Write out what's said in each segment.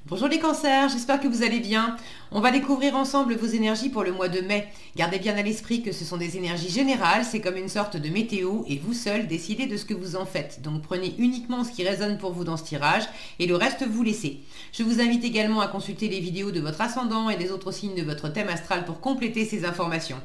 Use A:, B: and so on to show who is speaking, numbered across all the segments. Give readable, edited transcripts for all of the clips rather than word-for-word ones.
A: Bonjour les cancers, j'espère que vous allez bien. On va découvrir ensemble vos énergies pour le mois de mai. Gardez bien à l'esprit que ce sont des énergies générales, c'est comme une sorte de météo et vous seul décidez de ce que vous en faites. Donc prenez uniquement ce qui résonne pour vous dans ce tirage et le reste vous laissez. Je vous invite également à consulter les vidéos de votre ascendant et des autres signes de votre thème astral pour compléter ces informations.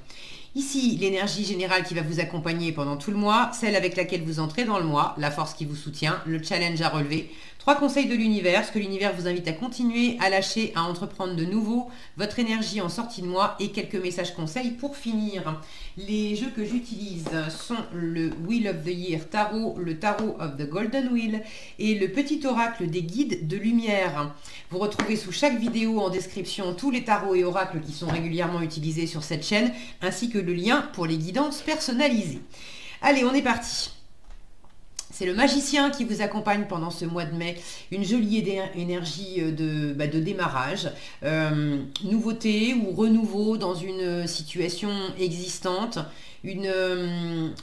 A: Ici, l'énergie générale qui va vous accompagner pendant tout le mois, celle avec laquelle vous entrez dans le mois, la force qui vous soutient, le challenge à relever, 3 conseils de l'univers, ce que l'univers vous invite à continuer, à lâcher, à entreprendre de nouveau, votre énergie en sortie de mois et quelques messages conseils pour finir. Les jeux que j'utilise sont le Wheel of the Year Tarot, le Tarot of the Golden Wheel et le petit oracle des guides de lumière. Vous retrouvez sous chaque vidéo en description tous les tarots et oracles qui sont régulièrement utilisés sur cette chaîne, ainsi que le lien pour les guidances personnalisées. Allez, on est parti. C'est le magicien qui vous accompagne pendant ce mois de mai. Une jolie énergie de démarrage, nouveauté ou renouveau dans une situation existante. Une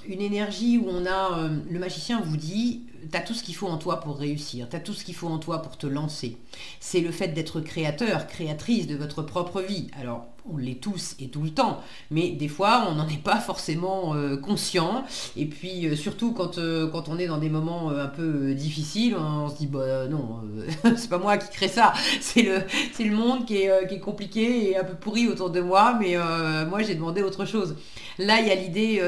A: énergie où on a, le magicien vous dit, tu as tout ce qu'il faut en toi pour réussir, tu as tout ce qu'il faut en toi pour te lancer. C'est le fait d'être créateur, créatrice de votre propre vie. Alors, on l'est tous et tout le temps, mais des fois, on n'en est pas forcément conscient. Et puis, surtout quand on est dans des moments un peu difficiles, on se dit, bah non, c'est pas moi qui crée ça, c'est le monde qui est compliqué et un peu pourri autour de moi, mais moi, j'ai demandé autre chose. Là, il y a l'idée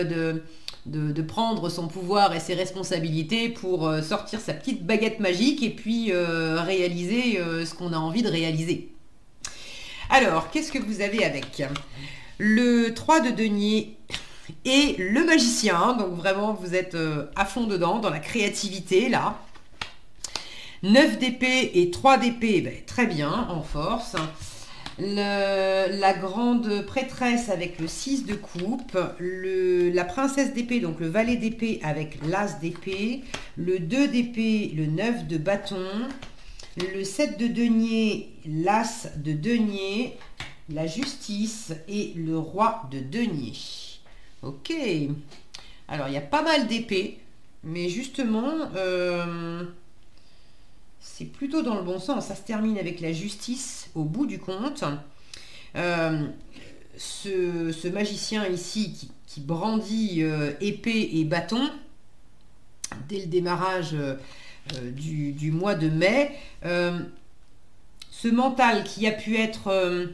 A: de prendre son pouvoir et ses responsabilités pour sortir sa petite baguette magique et puis réaliser ce qu'on a envie de réaliser. Alors, qu'est-ce que vous avez avec le 3 de denier et le magicien, donc vraiment vous êtes à fond dedans, dans la créativité là. 9 d'épée et 3 d'épée, ben, très bien, en force. La grande prêtresse avec le 6 de coupe, la princesse d'épée, donc le valet d'épée avec l'as d'épée, le 2 d'épée, le 9 de bâton, le 7 de denier, l'as de denier, la justice et le roi de denier. Ok, alors il y a pas mal d'épées, mais justement, c'est plutôt dans le bon sens. Ça se termine avec la justice au bout du compte. Ce magicien ici qui brandit épée et bâton dès le démarrage du mois de mai. Ce mental qui a pu être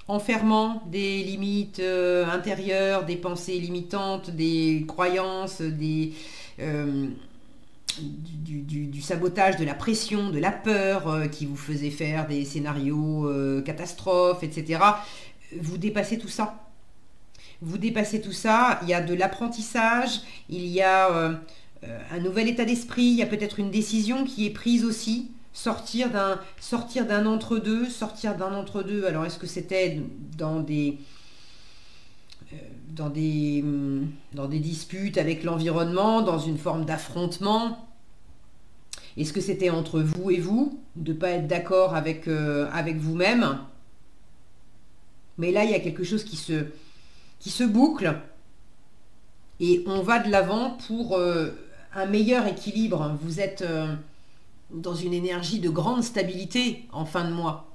A: enfermant des limites intérieures, des pensées limitantes, des croyances, du sabotage, de la pression, de la peur qui vous faisait faire des scénarios catastrophes, etc. Vous dépassez tout ça. Vous dépassez tout ça. Il y a de l'apprentissage, il y a un nouvel état d'esprit, il y a peut-être une décision qui est prise aussi. Sortir d'un entre-deux, alors est-ce que c'était dans des disputes avec l'environnement, dans une forme d'affrontement? Est-ce que c'était entre vous et vous, de ne pas être d'accord avec vous-même? Mais là, il y a quelque chose qui se boucle et on va de l'avant pour un meilleur équilibre. Vous êtes dans une énergie de grande stabilité en fin de mois,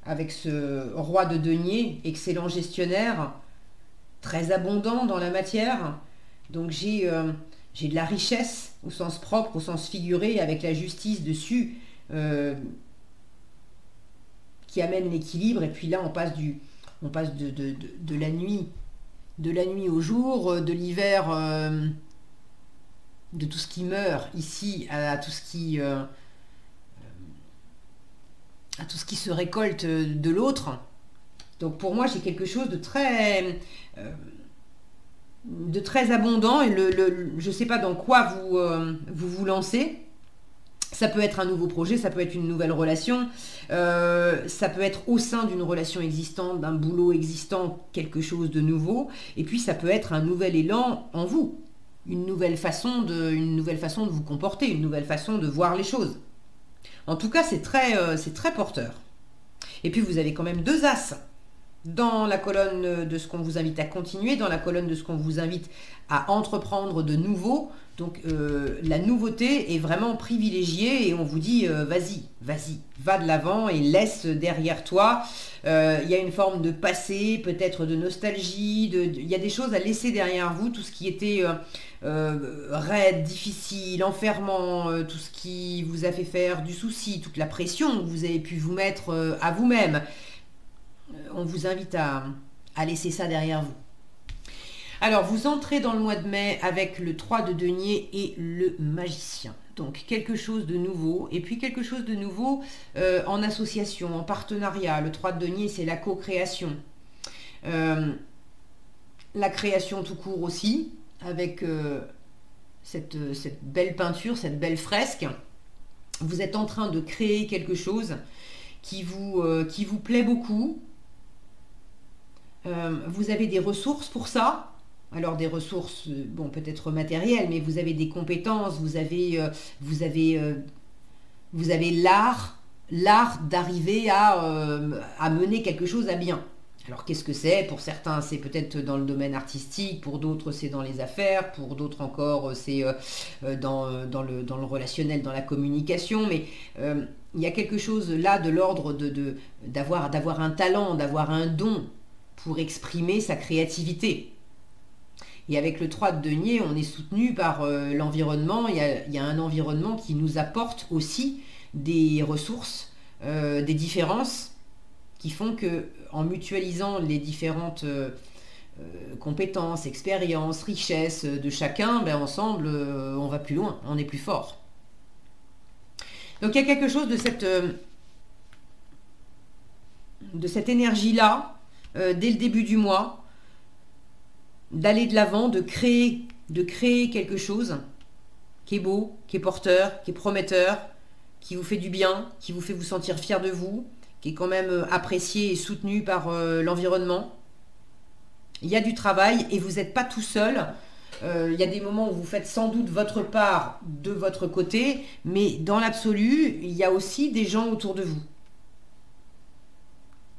A: avec ce roi de denier, excellent gestionnaire, très abondant dans la matière. Donc j'ai de la richesse au sens propre, au sens figuré, avec la justice dessus, qui amène l'équilibre. Et puis là, on passe de la nuit au jour, de l'hiver, de tout ce qui meurt ici à tout ce qui se récolte de l'autre. Donc pour moi, j'ai quelque chose de très abondant et je ne sais pas dans quoi vous lancez. Ça peut être un nouveau projet, ça peut être une nouvelle relation, ça peut être au sein d'une relation existante, d'un boulot existant, quelque chose de nouveau, et puis ça peut être un nouvel élan en vous, une nouvelle façon de vous comporter, une nouvelle façon de voir les choses. En tout cas, c'est très porteur. Et puis vous avez quand même 2 as. dans la colonne de ce qu'on vous invite à continuer, dans la colonne de ce qu'on vous invite à entreprendre de nouveau. Donc la nouveauté est vraiment privilégiée et on vous dit vas-y, vas-y, va de l'avant et laisse derrière toi. Il y a une forme de passé, peut-être de nostalgie, il y a des choses à laisser derrière vous, tout ce qui était raide, difficile, enfermant, tout ce qui vous a fait faire du souci, toute la pression que vous avez pu vous mettre à vous-même. On vous invite à laisser ça derrière vous. Alors, vous entrez dans le mois de mai avec le 3 de denier et le magicien. Donc, quelque chose de nouveau. Et puis, quelque chose de nouveau en association, en partenariat. Le 3 de denier, c'est la co-création. La création tout court aussi, avec cette belle peinture, cette belle fresque. Vous êtes en train de créer quelque chose qui vous plaît beaucoup. Vous avez des ressources pour ça. Alors des ressources, bon, peut-être matérielles, mais vous avez des compétences, vous avez l'art d'arriver à mener quelque chose à bien. Alors qu'est-ce que c'est? Pour certains, c'est peut-être dans le domaine artistique, pour d'autres, c'est dans les affaires, pour d'autres encore, c'est dans le relationnel, dans la communication, mais il y a quelque chose là de l'ordre d'avoir un talent, d'avoir un don pour exprimer sa créativité. Et avec le 3 de denier, on est soutenu par l'environnement. Il y a un environnement qui nous apporte aussi des ressources, des différences qui font que, en mutualisant les différentes compétences, expériences, richesses de chacun, ben ensemble, on va plus loin, on est plus fort. Donc il y a quelque chose de cette énergie-là, dès le début du mois, d'aller de l'avant, de créer quelque chose qui est beau, qui est porteur, qui est prometteur, qui vous fait du bien, qui vous fait vous sentir fier de vous, qui est quand même apprécié et soutenu par l'environnement. Il y a du travail et vous n'êtes pas tout seul. Il y a des moments où vous faites sans doute votre part de votre côté, mais dans l'absolu, il y a aussi des gens autour de vous.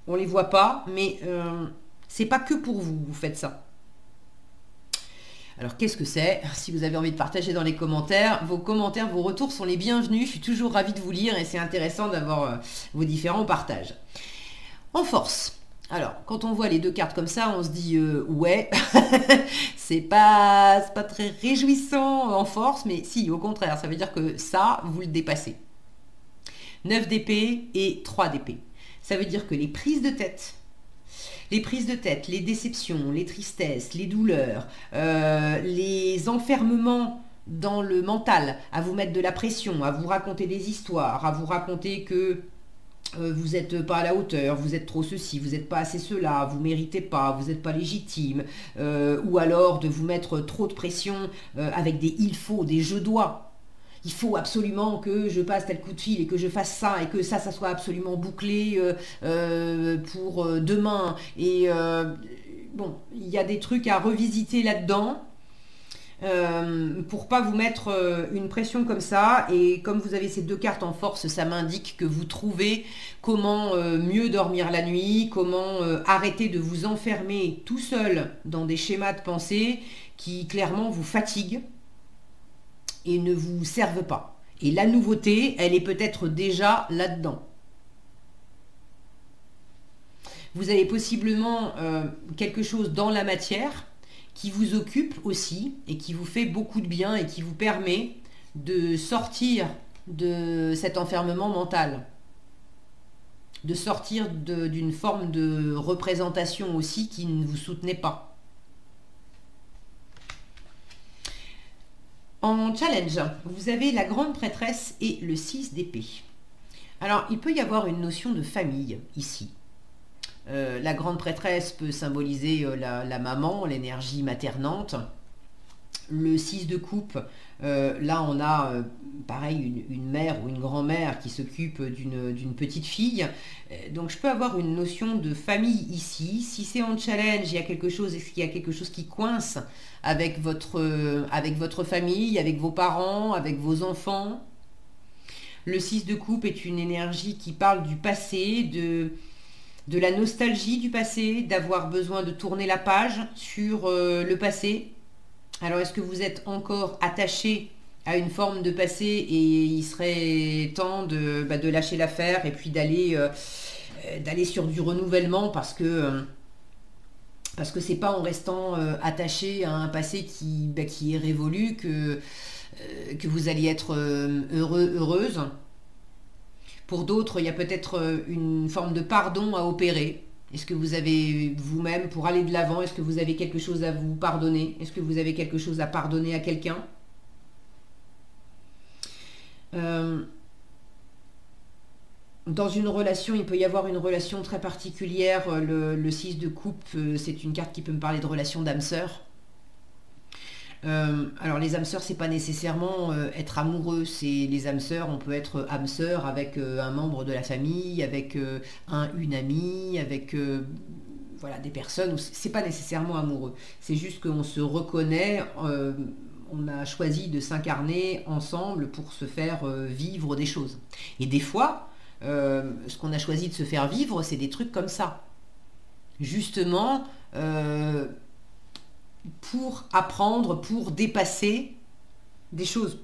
A: On ne les voit pas, mais c'est pas que pour vous, vous faites ça. Alors qu'est-ce que c'est? Si vous avez envie de partager dans les commentaires, vos retours sont les bienvenus. Je suis toujours ravie de vous lire et c'est intéressant d'avoir vos différents partages. En force. Alors, quand on voit les deux cartes comme ça, on se dit ouais, c'est pas très réjouissant en force, mais si, au contraire, ça veut dire que ça, vous le dépassez. 9 d'épée et 3 d'épée. Ça veut dire que les prises de tête, les déceptions, les tristesses, les douleurs, les enfermements dans le mental, à vous mettre de la pression, à vous raconter des histoires, à vous raconter que vous n'êtes pas à la hauteur, vous êtes trop ceci, vous n'êtes pas assez cela, vous ne méritez pas, vous n'êtes pas légitime, ou alors de vous mettre trop de pression avec des il faut, des je dois. Il faut absolument que je passe tel coup de fil et que je fasse ça et que ça soit absolument bouclé pour demain. Et bon, il y a des trucs à revisiter là-dedans pour pas vous mettre une pression comme ça. Et comme vous avez ces deux cartes en force, ça m'indique que vous trouvez comment mieux dormir la nuit, comment arrêter de vous enfermer tout seul dans des schémas de pensée qui clairement vous fatiguent et ne vous servent pas. Et la nouveauté, elle est peut-être déjà là-dedans. Vous avez possiblement quelque chose dans la matière qui vous occupe aussi et qui vous fait beaucoup de bien et qui vous permet de sortir de cet enfermement mental, de sortir d'une forme de représentation aussi qui ne vous soutenait pas. En challenge, vous avez la grande prêtresse et le 6 d'épée. Alors, il peut y avoir une notion de famille ici. La grande prêtresse peut symboliser la maman, l'énergie maternante. Le 6 de coupe, là on a pareil une mère ou une grand-mère qui s'occupe d'une petite fille. Donc je peux avoir une notion de famille ici. Si c'est en challenge, il y a quelque chose, est-ce qu'il y a quelque chose qui coince avec votre famille, avec vos parents, avec vos enfants? Le 6 de coupe est une énergie qui parle du passé, de la nostalgie du passé, d'avoir besoin de tourner la page sur le passé. Alors, est-ce que vous êtes encore attaché à une forme de passé et il serait temps de lâcher l'affaire et puis d'aller sur du renouvellement parce que c'est pas en restant attaché à un passé qui est révolu que vous allez être heureux, heureuse. Pour d'autres, il y a peut-être une forme de pardon à opérer. Est-ce que vous avez vous-même, pour aller de l'avant, est-ce que vous avez quelque chose à vous pardonner? Est-ce que vous avez quelque chose à pardonner à quelqu'un? Dans une relation, il peut y avoir une relation très particulière. Le 6 de coupe, c'est une carte qui peut me parler de relation d'âme-sœur. Alors les âmes sœurs, c'est pas nécessairement être amoureux, c'est les âmes sœurs, on peut être âme sœur avec un membre de la famille, avec une amie, avec voilà, des personnes, c'est pas nécessairement amoureux, c'est juste qu'on se reconnaît, on a choisi de s'incarner ensemble pour se faire vivre des choses. Et des fois, ce qu'on a choisi de se faire vivre, c'est des trucs comme ça. Justement, pour apprendre, pour dépasser des choses.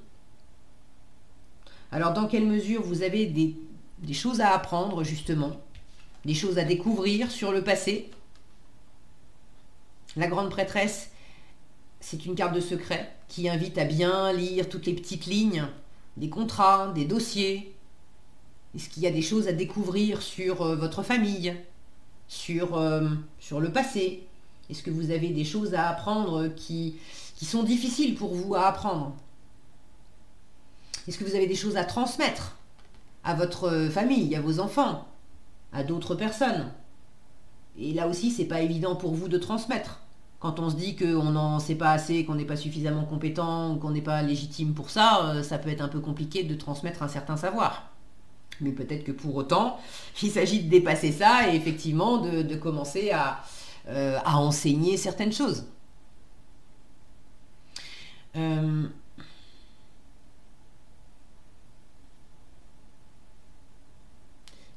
A: Alors, dans quelle mesure vous avez des choses à apprendre, justement, des choses à découvrir sur le passé? La grande prêtresse, c'est une carte de secret qui invite à bien lire toutes les petites lignes, des contrats, des dossiers. Est-ce qu'il y a des choses à découvrir sur votre famille, sur le passé? Est-ce que vous avez des choses à apprendre qui sont difficiles pour vous à apprendre? Est-ce que vous avez des choses à transmettre à votre famille, à vos enfants, à d'autres personnes? Et là aussi, c'est pas évident pour vous de transmettre. Quand on se dit qu'on n'en sait pas assez, qu'on n'est pas suffisamment compétent, qu'on n'est pas légitime pour ça, ça peut être un peu compliqué de transmettre un certain savoir. Mais peut-être que pour autant, il s'agit de dépasser ça et effectivement de commencer à enseigner certaines choses. Il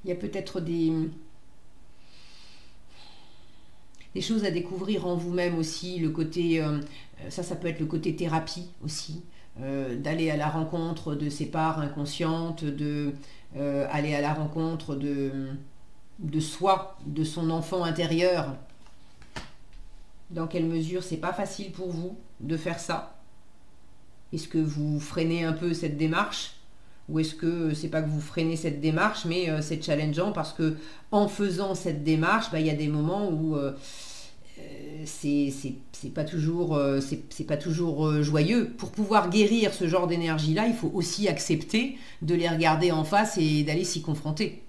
A: y a peut-être des choses à découvrir en vous-même aussi, le côté, ça peut être le côté thérapie aussi, d'aller à la rencontre de ses parts inconscientes, aller à la rencontre de soi, de son enfant intérieur. Dans quelle mesure c'est pas facile pour vous de faire ça? Est-ce que vous freinez un peu cette démarche? Ou est-ce que c'est pas que vous freinez cette démarche, mais c'est challengeant parce que en faisant cette démarche, il y a des moments où c'est pas toujours, c'est pas toujours joyeux. Pour pouvoir guérir ce genre d'énergie-là, il faut aussi accepter de les regarder en face et d'aller s'y confronter.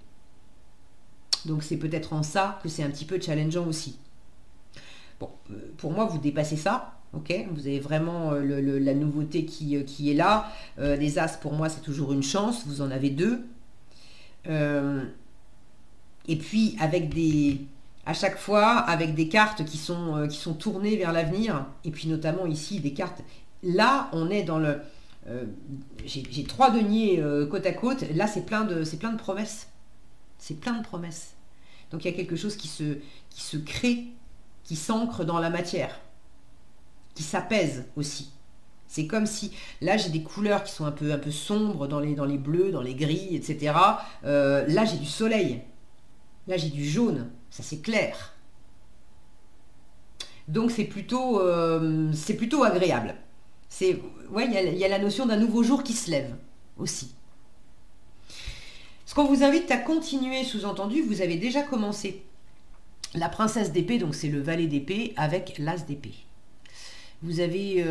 A: Donc c'est peut-être en ça que c'est un petit peu challengeant aussi. Bon, pour moi, vous dépassez ça, ok? Vous avez vraiment la nouveauté qui est là. Les As, pour moi, c'est toujours une chance. Vous en avez deux. Et puis, à chaque fois, avec des cartes qui sont tournées vers l'avenir. Et puis, notamment ici, des cartes. Là, on est dans le... j'ai 3 deniers côte à côte. Là, c'est plein de promesses. C'est plein de promesses. Donc, il y a quelque chose qui se crée, qui s'ancre dans la matière, qui s'apaise aussi. C'est comme si, là j'ai des couleurs qui sont un peu sombres dans les bleus, dans les gris, etc. Là j'ai du soleil, là j'ai du jaune, ça c'est clair. Donc c'est plutôt agréable. Ouais, il y a la notion d'un nouveau jour qui se lève aussi. Ce qu'on vous invite à continuer, sous-entendu, vous avez déjà commencé. La princesse d'épée, donc c'est le valet d'épée avec l'as d'épée. Vous avez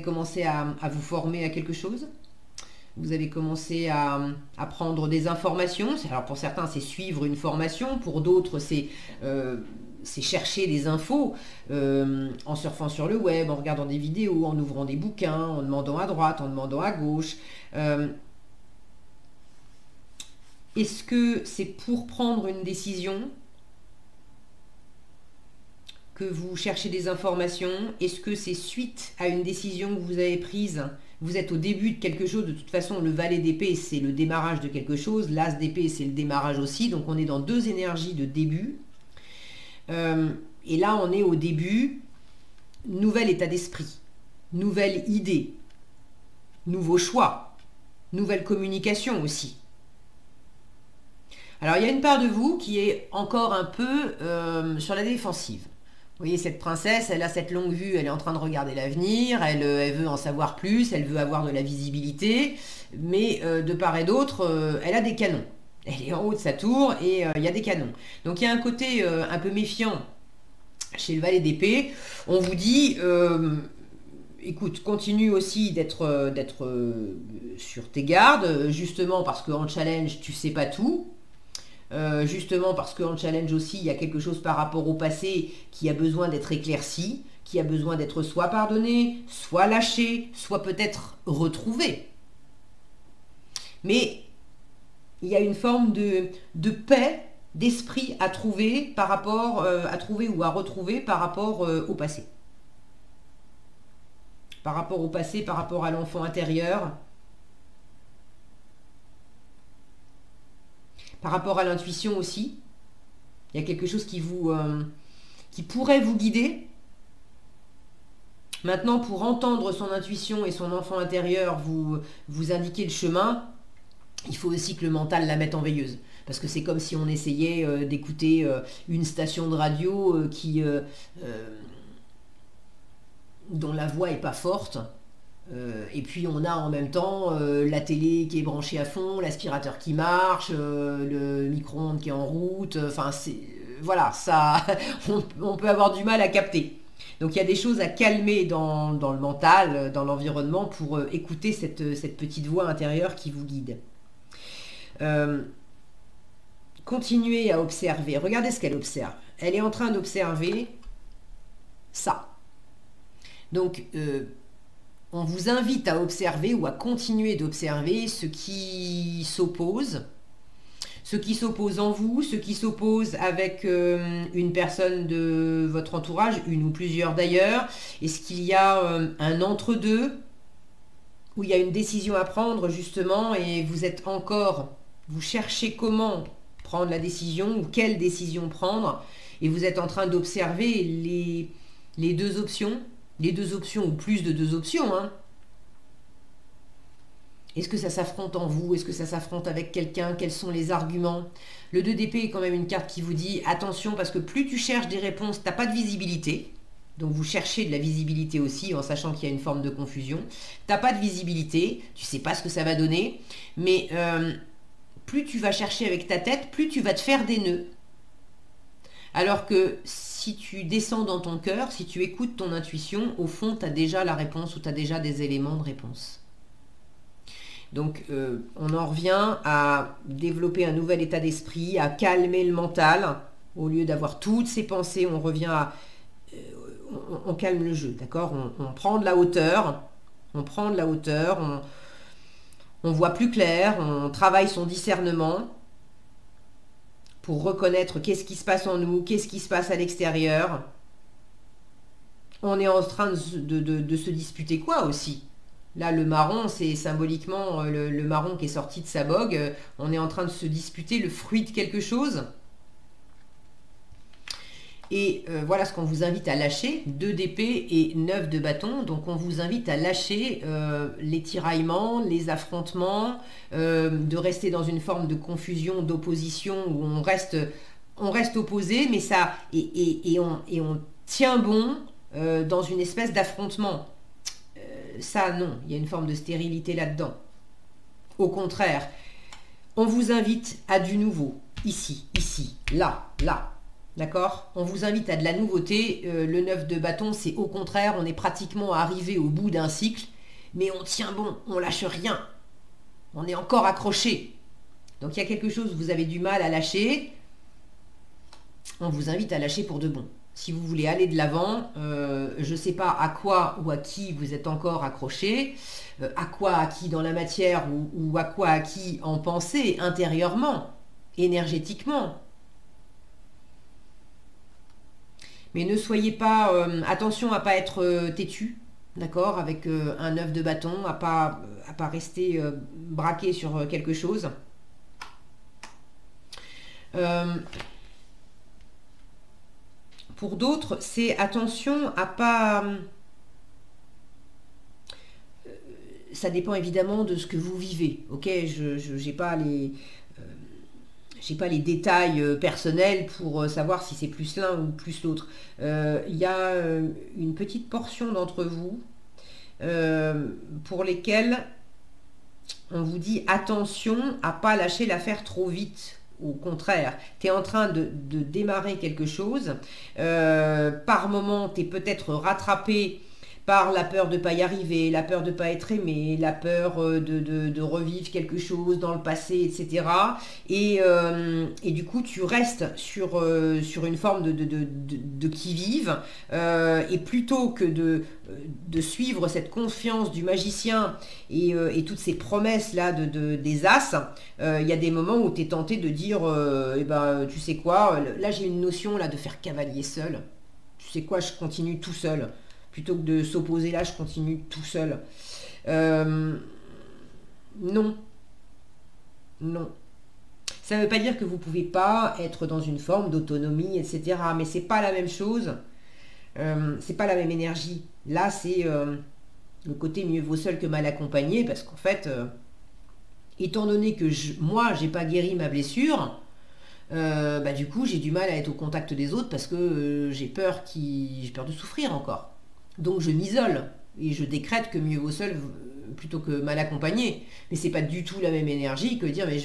A: commencé à vous former à quelque chose. Vous avez commencé à prendre des informations. Alors pour certains, c'est suivre une formation. Pour d'autres, c'est chercher des infos en surfant sur le web, en regardant des vidéos, en ouvrant des bouquins, en demandant à droite, en demandant à gauche. Est-ce que c'est pour prendre une décision que vous cherchez des informations? Est-ce que c'est suite à une décision que vous avez prise Vous êtes au début de quelque chose. De toute façon, le valet d'épée, c'est le démarrage de quelque chose. L'as d'épée, c'est le démarrage aussi. Donc, on est dans deux énergies de début. Et là, on est au début. Nouvel état d'esprit. Nouvelle idée. Nouveau choix. Nouvelle communication aussi. Alors, il y a une part de vous qui est encore un peu sur la défensive. Vous voyez, cette princesse, elle a cette longue vue, elle est en train de regarder l'avenir, elle veut en savoir plus, elle veut avoir de la visibilité, mais de part et d'autre, elle a des canons. Elle est en haut de sa tour et il y a des canons. Donc, il y a un côté un peu méfiant chez le valet d'épée. On vous dit... écoute, continue aussi d'être sur tes gardes, justement parce qu'en challenge, tu sais pas tout. Justement parce qu'en challenge aussi, il y a quelque chose par rapport au passé qui a besoin d'être éclairci, qui a besoin d'être soit pardonné, soit lâché, soit peut-être retrouvé. Mais il y a une forme de paix, d'esprit à trouver par rapport à trouver ou à retrouver par rapport au passé. Par rapport au passé, par rapport à l'enfant intérieur, par rapport à l'intuition aussi. Il y a quelque chose qui pourrait vous guider. Maintenant, pour entendre son intuition et son enfant intérieur vous indiquer le chemin, il faut aussi que le mental la mette en veilleuse. Parce que c'est comme si on essayait d'écouter une station de radio dont la voix n'est pas forte. Et puis on a en même temps la télé qui est branchée à fond, l'aspirateur qui marche, le micro-ondes qui est en route. Enfin, voilà, ça, on peut avoir du mal à capter. Donc il y a des choses à calmer dans le mental, dans l'environnement, pour écouter cette petite voix intérieure qui vous guide. Continuez à observer. Regardez ce qu'elle observe. Elle est en train d'observer ça. Donc, on vous invite à observer ou à continuer d'observer ce qui s'oppose en vous, ce qui s'oppose avec une personne de votre entourage, une ou plusieurs d'ailleurs. Est-ce qu'il y a un entre-deux où il y a une décision à prendre justement et vous cherchez comment prendre la décision ou quelle décision prendre et vous êtes en train d'observer les deux options. Les deux options ou plus de deux options. Hein. Est-ce que ça s'affronte en vous? Est-ce que ça s'affronte avec quelqu'un? Quels sont les arguments? Le 2 d'épée est quand même une carte qui vous dit attention parce que plus tu cherches des réponses, tu n'as pas de visibilité. Donc vous cherchez de la visibilité aussi en sachant qu'il y a une forme de confusion. Tu n'as pas de visibilité, tu ne sais pas ce que ça va donner. Mais plus tu vas chercher avec ta tête, plus tu vas te faire des nœuds. Alors que si tu descends dans ton cœur, si tu écoutes ton intuition, au fond, tu as déjà la réponse ou tu as déjà des éléments de réponse. Donc, on en revient à développer un nouvel état d'esprit, à calmer le mental. Au lieu d'avoir toutes ces pensées, on revient à... on calme le jeu, d'accord, on prend de la hauteur, on voit plus clair, on travaille son discernement pour reconnaître qu'est-ce qui se passe en nous, qu'est-ce qui se passe à l'extérieur. On est en train de se disputer quoi aussi? Là, le marron, c'est symboliquement le marron qui est sorti de sa bogue. On est en train de se disputer le fruit de quelque chose. Et voilà ce qu'on vous invite à lâcher. 2 d'épée et 9 de bâton. Donc on vous invite à lâcher les tiraillements, les affrontements, de rester dans une forme de confusion, d'opposition où on reste opposé, mais ça et on tient bon dans une espèce d'affrontement. Ça non, il y a une forme de stérilité là-dedans. Au contraire, on vous invite à du nouveau. Ici, là. D'accord? On vous invite à de la nouveauté. Le 9 de bâton, c'est au contraire, on est pratiquement arrivé au bout d'un cycle, mais on tient bon, on lâche rien. On est encore accroché. Donc il y a quelque chose que vous avez du mal à lâcher. On vous invite à lâcher pour de bon. Si vous voulez aller de l'avant, je ne sais pas à quoi ou à qui vous êtes encore accroché, à quoi, à qui dans la matière ou à quoi, à qui en pensée, intérieurement, énergétiquement. Mais ne soyez pas... attention à ne pas être têtu. d'accord, avec un œuf de bâton, à pas rester braqué sur quelque chose. Pour d'autres, c'est attention à pas... Ça dépend évidemment de ce que vous vivez, ok? Je n'ai pas j'ai pas les détails personnels pour savoir si c'est plus l'un ou plus l'autre. Il y a une petite portion d'entre vous pour lesquels on vous dit attention à pas lâcher l'affaire trop vite. Au contraire, tu es en train de démarrer quelque chose. Par moment, tu es peut-être rattrapé par la peur de ne pas y arriver, la peur de ne pas être aimé, la peur de revivre quelque chose dans le passé, etc. Et du coup, tu restes sur une forme de qui-vive. Et plutôt que de suivre cette confiance du magicien et toutes ces promesses-là des as, il y a des moments où tu es tenté de dire, eh ben, tu sais quoi, là j'ai une notion là, de faire cavalier seul. Tu sais quoi, je continue tout seul. Plutôt que de s'opposer là, je continue tout seul. Non. Non. Ça ne veut pas dire que vous ne pouvez pas être dans une forme d'autonomie, etc. Mais c'est pas la même chose. C'est pas la même énergie. Là, c'est le côté mieux vaut seul que mal accompagné, parce qu'en fait, étant donné que moi, j'ai pas guéri ma blessure, bah, du coup, j'ai du mal à être au contact des autres parce que j'ai peur de souffrir encore. Donc je m'isole et je décrète que mieux vaut seul plutôt que mal accompagné. Mais c'est pas du tout la même énergie que dire mais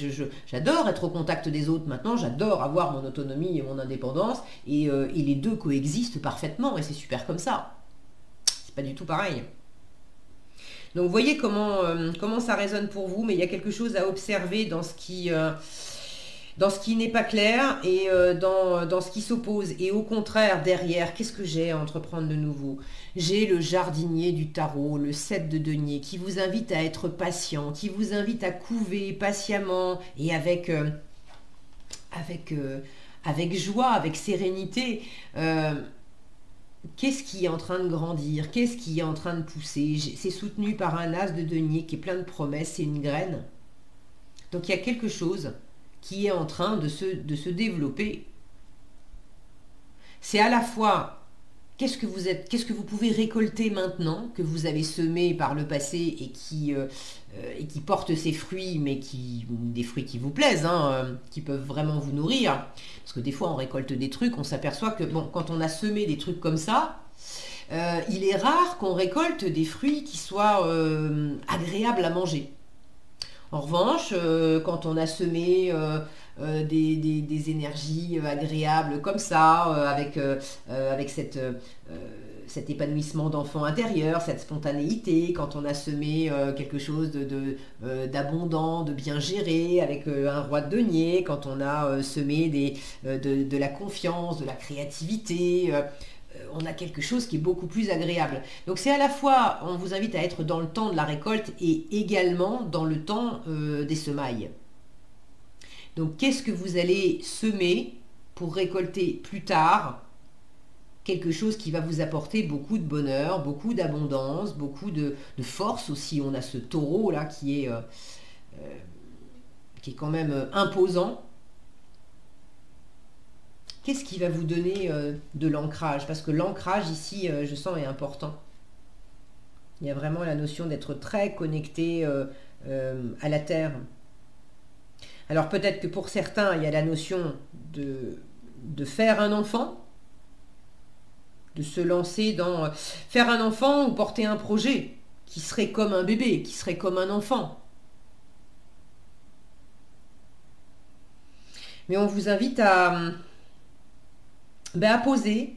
A: j'adore être au contact des autres maintenant, j'adore avoir mon autonomie et mon indépendance et les deux coexistent parfaitement et c'est super comme ça. C'est pas du tout pareil. Donc vous voyez comment ça résonne pour vous, mais il y a quelque chose à observer dans ce qui n'est pas clair et dans ce qui s'oppose. Et au contraire, derrière, qu'est-ce que j'ai à entreprendre de nouveau? J'ai le jardinier du tarot, le 7 de denier, qui vous invite à être patient, qui vous invite à couver patiemment et avec joie, avec sérénité. Qu'est-ce qui est en train de grandir? Qu'est-ce qui est en train de pousser? C'est soutenu par un as de denier qui est plein de promesses, c'est une graine. Donc il y a quelque chose qui est en train de se développer. C'est à la fois qu'est-ce que vous pouvez récolter maintenant, que vous avez semé par le passé et qui porte ses fruits, mais des fruits qui vous plaisent, hein, qui peuvent vraiment vous nourrir. Parce que des fois on récolte des trucs, on s'aperçoit que bon, quand on a semé des trucs comme ça, il est rare qu'on récolte des fruits qui soient agréables à manger. En revanche, quand on a semé des énergies agréables comme ça, avec cet épanouissement d'enfant intérieur, cette spontanéité, quand on a semé quelque chose d'abondant, de bien géré, avec un roi de denier, quand on a semé de la confiance, de la créativité, on a quelque chose qui est beaucoup plus agréable. Donc c'est à la fois, on vous invite à être dans le temps de la récolte et également dans le temps des semailles. Donc qu'est-ce que vous allez semer pour récolter plus tard quelque chose qui va vous apporter beaucoup de bonheur, beaucoup d'abondance, beaucoup de force aussi. On a ce taureau là qui est quand même imposant. Qu'est-ce qui va vous donner de l'ancrage? Parce que l'ancrage ici, je sens, est important. Il y a vraiment la notion d'être très connecté à la terre. Alors peut-être que pour certains, il y a la notion de faire un enfant, de se lancer dans faire un enfant ou porter un projet qui serait comme un bébé, qui serait comme un enfant. Mais on vous invite à poser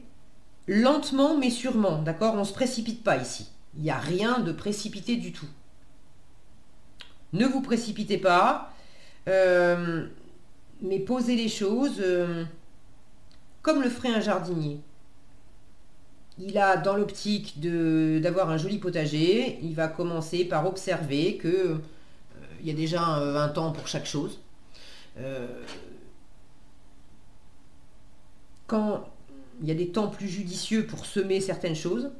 A: lentement mais sûrement, d'accord? On ne se précipite pas ici. Il n'y a rien de précipité du tout. Ne vous précipitez pas, mais posez les choses comme le ferait un jardinier. Il a dans l'optique d'avoir un joli potager, il va commencer par observer que il y a déjà un temps pour chaque chose. Quand il y a des temps plus judicieux pour semer certaines choses,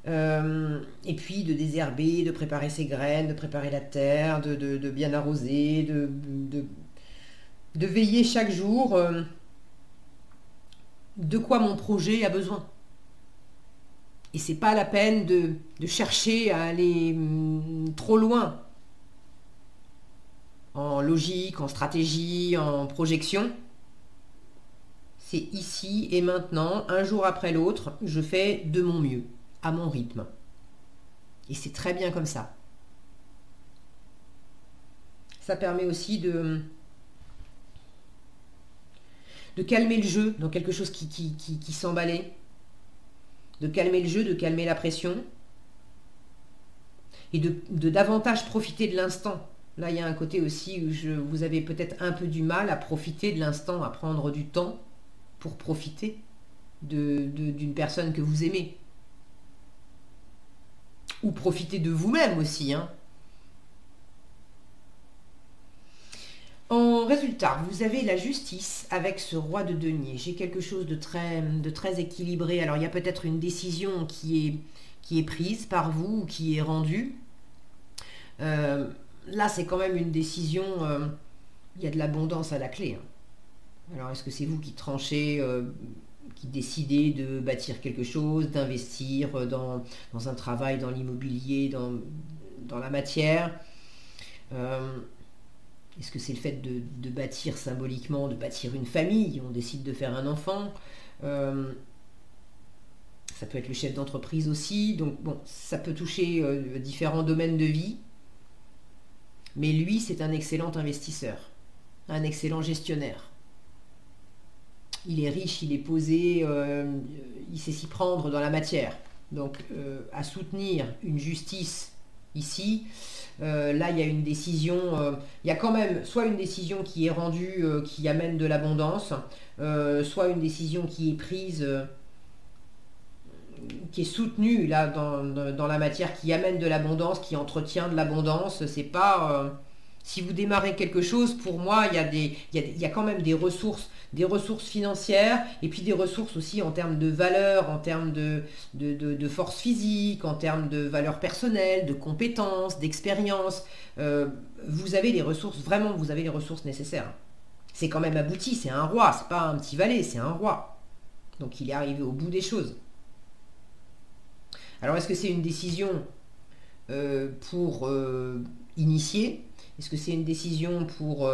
A: Et puis de désherber, de préparer ses graines, de préparer la terre, de bien arroser, de veiller chaque jour de quoi mon projet a besoin. Et c'est pas la peine de chercher à aller trop loin en logique, en stratégie, en projection. C'est ici et maintenant, un jour après l'autre, je fais de mon mieux, à mon rythme. Et c'est très bien comme ça. Ça permet aussi de calmer le jeu dans quelque chose qui s'emballait, de calmer le jeu, de calmer la pression, et de davantage profiter de l'instant. Là, il y a un côté aussi où vous avez peut-être un peu du mal à profiter de l'instant, à prendre du temps pour profiter d'une personne que vous aimez. Ou profiter de vous-même aussi, hein. En résultat, vous avez la justice avec ce roi de denier. J'ai quelque chose de très équilibré. Alors, il y a peut-être une décision qui est prise par vous ou qui est rendue. Là, c'est quand même une décision, il y a de l'abondance à la clé, hein. Alors, est-ce que c'est vous qui tranchez, qui décidez de bâtir quelque chose, d'investir dans un travail, dans l'immobilier, dans la matière? Est-ce que c'est le fait de bâtir symboliquement, de bâtir une famille? On décide de faire un enfant. Ça peut être le chef d'entreprise aussi. Donc, bon, ça peut toucher différents domaines de vie. Mais lui, c'est un excellent investisseur, un excellent gestionnaire. Il est riche, il est posé, il sait s'y prendre dans la matière. Donc, à soutenir une justice ici, là, il y a une décision, il y a quand même soit une décision qui est rendue, qui amène de l'abondance, soit une décision qui est prise, qui est soutenue là, dans la matière, qui amène de l'abondance, qui entretient de l'abondance. C'est pas... si vous démarrez quelque chose, pour moi, il y a quand même des ressources financières, et puis des ressources aussi en termes de valeur, en termes de force physique, en termes de valeur personnelle, de compétences, d'expérience. Vous avez les ressources, vraiment, vous avez les ressources nécessaires. C'est quand même abouti, c'est un roi, c'est pas un petit valet, c'est un roi. Donc il est arrivé au bout des choses. Alors est-ce que c'est une décision pour initier? Est-ce que c'est une décision pour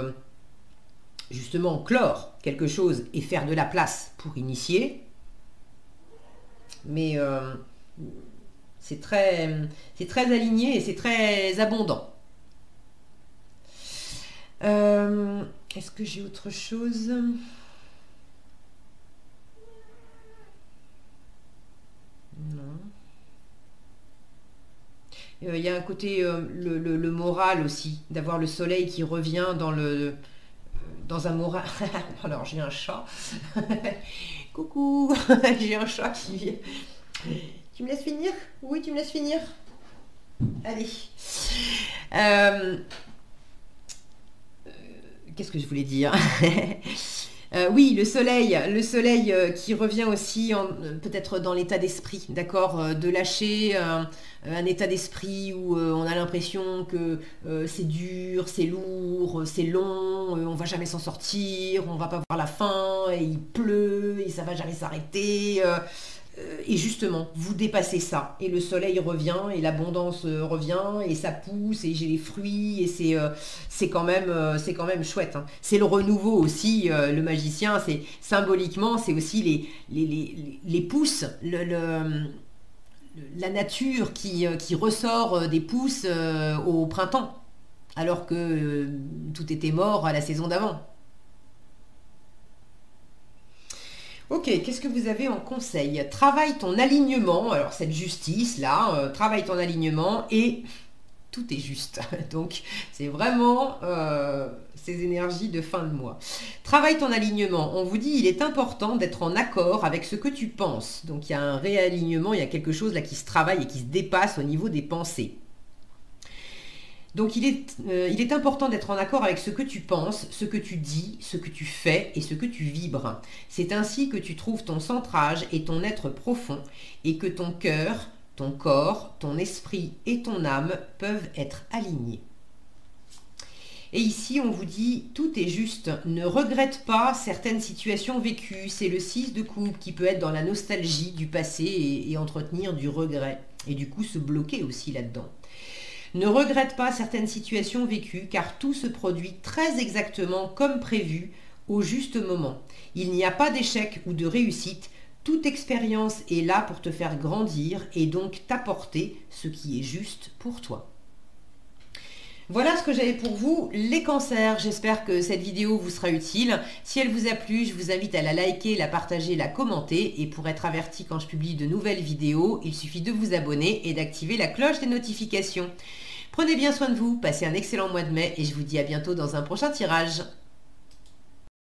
A: justement clore quelque chose et faire de la place pour initier? Mais c'est très aligné et c'est très abondant. Est-ce que j'ai autre chose? Non. Il y a un côté, le moral aussi, d'avoir le soleil qui revient dans un moral. Alors, j'ai un chat. Coucou, j'ai un chat qui vient. Tu me laisses finir? Oui, tu me laisses finir. Allez. Qu'est-ce que je voulais dire? Oui, le soleil qui revient aussi peut-être dans l'état d'esprit, d'accord, de lâcher un état d'esprit où on a l'impression que c'est dur, c'est lourd, c'est long, on va jamais s'en sortir, on va pas voir la fin, et il pleut, et ça va jamais s'arrêter. Et justement, vous dépassez ça, et le soleil revient, et l'abondance revient, et ça pousse, et j'ai les fruits, et c'est quand même chouette, hein. C'est le renouveau aussi, le magicien, c'est symboliquement, c'est aussi les pousses, la nature qui ressort des pousses au printemps, alors que tout était mort à la saison d'avant. Ok, qu'est-ce que vous avez en conseil? Travaille ton alignement, alors cette justice-là, travaille ton alignement et tout est juste. Donc, c'est vraiment ces énergies de fin de mois. Travaille ton alignement. On vous dit, il est important d'être en accord avec ce que tu penses. Donc, il y a un réalignement, il y a quelque chose là qui se travaille et qui se dépasse au niveau des pensées. Donc il est important d'être en accord avec ce que tu penses, ce que tu dis, ce que tu fais et ce que tu vibres. C'est ainsi que tu trouves ton centrage et ton être profond et que ton cœur ton corps, ton esprit et ton âme peuvent être alignés. Et ici, on vous dit, tout est juste. Ne regrette pas certaines situations vécues. C'est le 6 de coupe qui peut être dans la nostalgie du passé et entretenir du regret. Et du coup, se bloquer aussi là-dedans. Ne regrette pas certaines situations vécues, car tout se produit très exactement comme prévu, au juste moment. Il n'y a pas d'échec ou de réussite. Toute expérience est là pour te faire grandir et donc t'apporter ce qui est juste pour toi. Voilà ce que j'avais pour vous, les cancers. J'espère que cette vidéo vous sera utile. Si elle vous a plu, je vous invite à la liker, la partager, la commenter. Et pour être averti quand je publie de nouvelles vidéos, il suffit de vous abonner et d'activer la cloche des notifications. Prenez bien soin de vous, passez un excellent mois de mai et je vous dis à bientôt dans un prochain tirage.